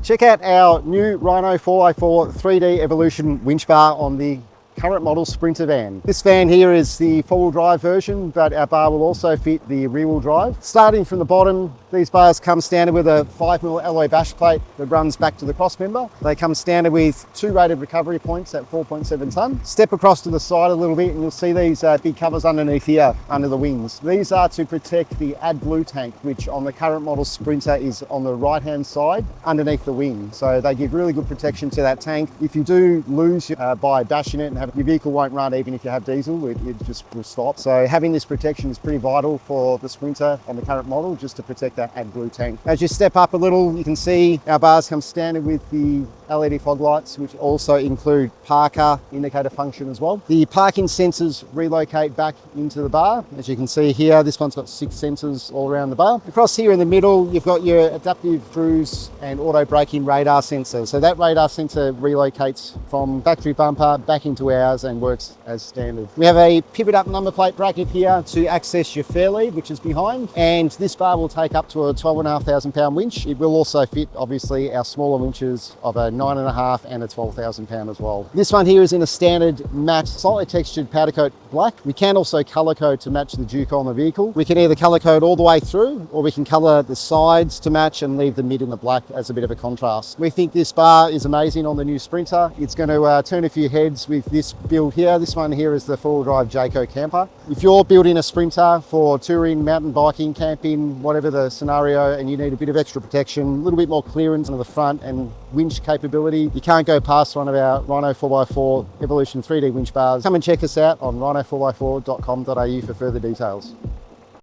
Check out our new Rhino4x4 3D Evolution winch bar on the current model Sprinter van. This van here is the four-wheel drive version, but our bar will also fit the rear-wheel drive. Starting from the bottom, these bars come standard with a 5mm alloy bash plate that runs back to the cross member. They come standard with 2 rated recovery points at 4.7 tonne. Step across to the side a little bit and you'll see these big covers underneath here, under the wings. These are to protect the AdBlue tank, which on the current model Sprinter is on the right-hand side underneath the wing. So they give really good protection to that tank. If you do lose by bashing it, and your vehicle won't run even if you have diesel, it just will stop. So having this protection is pretty vital for the Sprinter on the current model, just to protect that AdBlue tank. As you step up a little, you can see our bars come standard with the LED fog lights, which also include parker indicator function as well. The parking sensors relocate back into the bar. As you can see here, this one's got 6 sensors all around the bar. Across here in the middle, you've got your adaptive cruise and auto braking radar sensor. So that radar sensor relocates from factory bumper back into ours and works as standard. We have a pivot up number plate bracket here to access your fair lead, which is behind, and this bar will take up to a 12,500 pound winch. It will also fit obviously our smaller winches of a 9.5 and a 12,000 pound as well. This one here is in a standard matte, slightly textured powder coat black. We can also color code to match the Duke on the vehicle. We can either color code all the way through, or we can color the sides to match and leave the mid in the black as a bit of a contrast. We think this bar is amazing on the new Sprinter. It's going to turn a few heads with this build here. This one here is the four-wheel drive Jayco camper. If you're building a Sprinter for touring, mountain biking, camping, whatever the scenario, and you need a bit of extra protection, a little bit more clearance on the front and winch capability, you can't go past one of our Rhino4x4 Evolution 3D winch bars. Come and check us out on rhino4x4.com.au for further details.